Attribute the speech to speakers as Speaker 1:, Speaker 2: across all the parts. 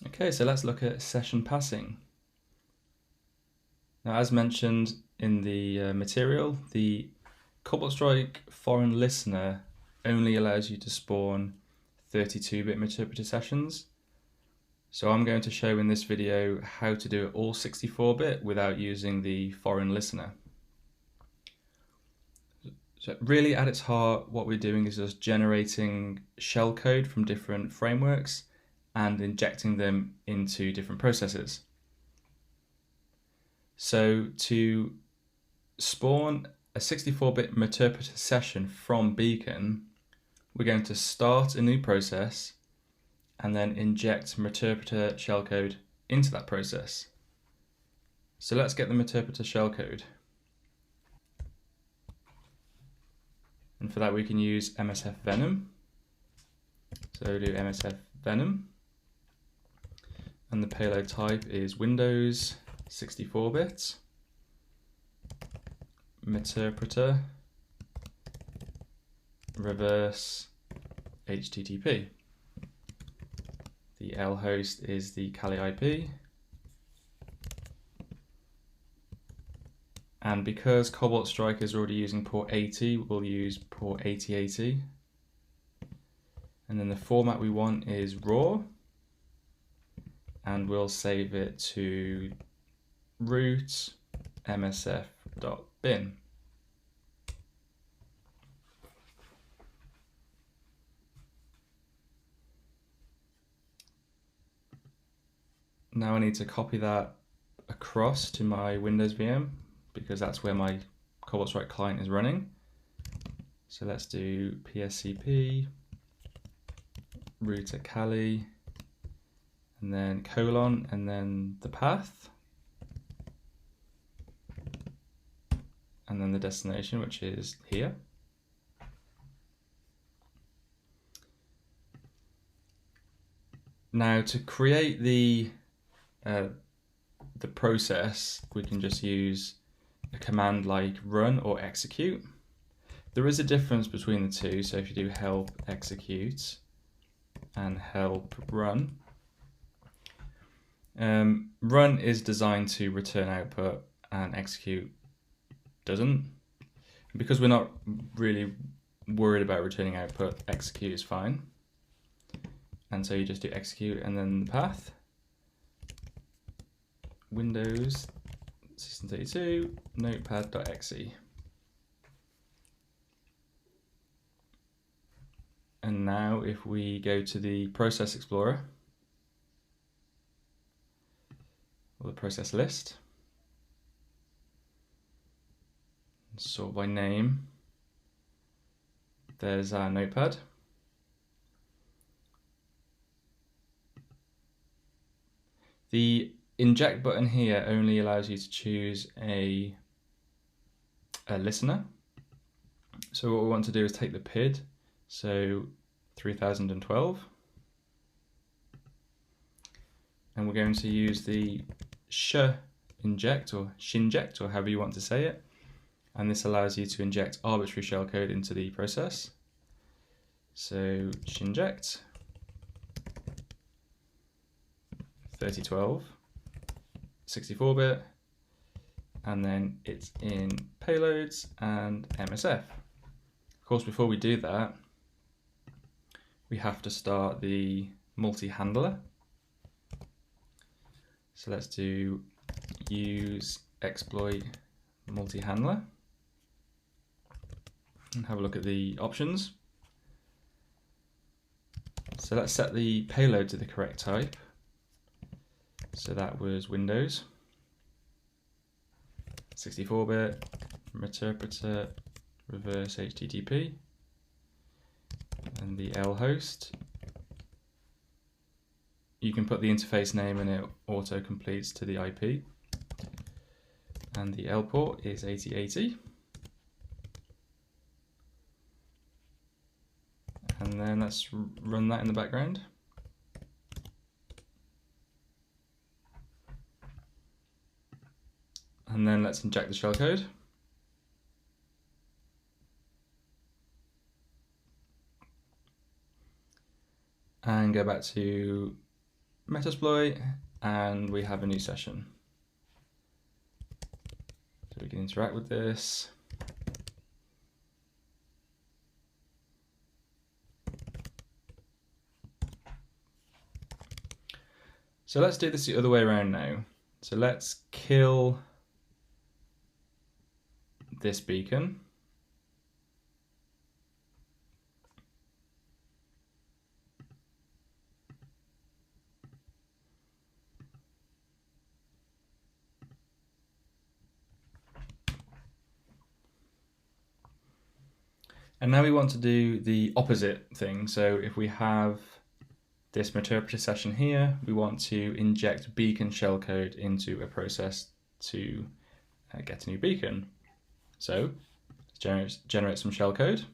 Speaker 1: Okay, so let's look at session passing. Now, as mentioned in the material, the Cobalt Strike foreign listener only allows you to spawn 32-bit interpreter sessions. So I'm going to show in this video how to do it all 64-bit without using the foreign listener. So really at its heart, what we're doing is just generating shellcode from different frameworks and injecting them into different processes. So to spawn a 64-bit interpreter session from Beacon, we're going to start a new process and then inject interpreter shellcode into that process. So let's get the interpreter shellcode. And for that we can use MSF Venom. So do MSF Venom. And the payload type is Windows 64-bit interpreter reverse HTTP. The L host is the Kali IP. And because Cobalt Strike is already using port 80, we'll use port 8080. And then the format we want is raw. And we'll save it to root msf.bin. Now I need to copy that across to my Windows VM because that's where my Cobalt Strike client is running. So let's do pscp root at Kali and then colon and then the path and then the destination, which is here. Now to create the process, we can just use a command like run or execute. There is a difference between the two, so if you do help execute and help run, run is designed to return output and execute doesn't. Because we're not really worried about returning output, execute is fine. And so you just do execute and then the path. Windows System32 notepad.exe. And now if we go to the process explorer or the process list, sort by name, there's our notepad. The inject button here only allows you to choose a listener. So what we want to do is take the PID, so 3012, and we're going to use the sh inject or shinject or however you want to say it, and this allows you to inject arbitrary shellcode into the process. So shinject 3012 64-bit, and then it's in payloads and MSF. Of course, before we do that, we have to start the multi-handler. So let's do use exploit multi-handler and have a look at the options. So let's set the payload to the correct type. So that was Windows 64-bit interpreter reverse HTTP, and the L host. You can put the interface name and it auto completes to the IP, and the L port is 8080. And then let's run that in the background. And then let's inject the shellcode. And go back to Metasploit, and we have a new session. So we can interact with this. So let's do this the other way around now. So let's kill this beacon. And now we want to do the opposite thing. So if we have this interpreter session here, we want to inject beacon shellcode into a process to get a new beacon. So let's generate some shellcode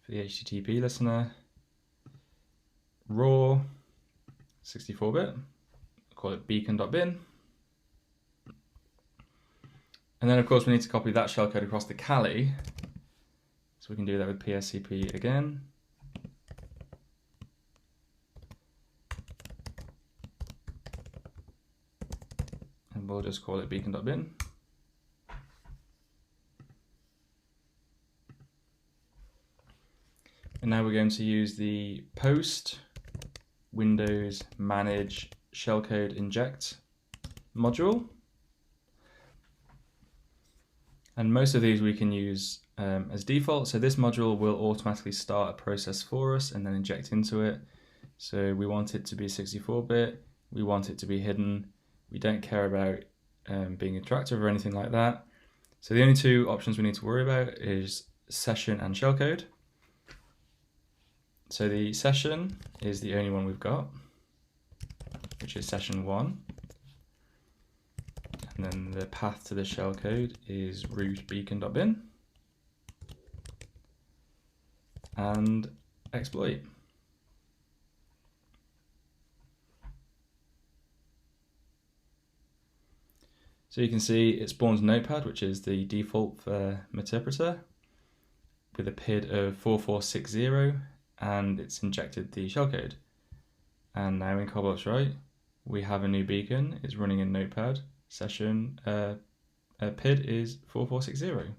Speaker 1: for the HTTP listener. Raw 64-bit, call it beacon.bin. And then of course we need to copy that shellcode across the Kali. So we can do that with PSCP again. And we'll just call it beacon.bin. And now we're going to use the post Windows manage shellcode inject module. And most of these we can use as default. So this module will automatically start a process for us and then inject into it. So we want it to be 64-bit. We want it to be hidden. We don't care about being interactive or anything like that. So the only two options we need to worry about is session and shellcode. So the session is the only one we've got, which is session 1. And then the path to the shellcode is root beacon.bin and exploit. So you can see it spawns Notepad, which is the default for Meterpreter, with a PID of 4460, and it's injected the shellcode. And now in Cobblocks Right, we have a new beacon. It's running in Notepad. Session PID is 4460.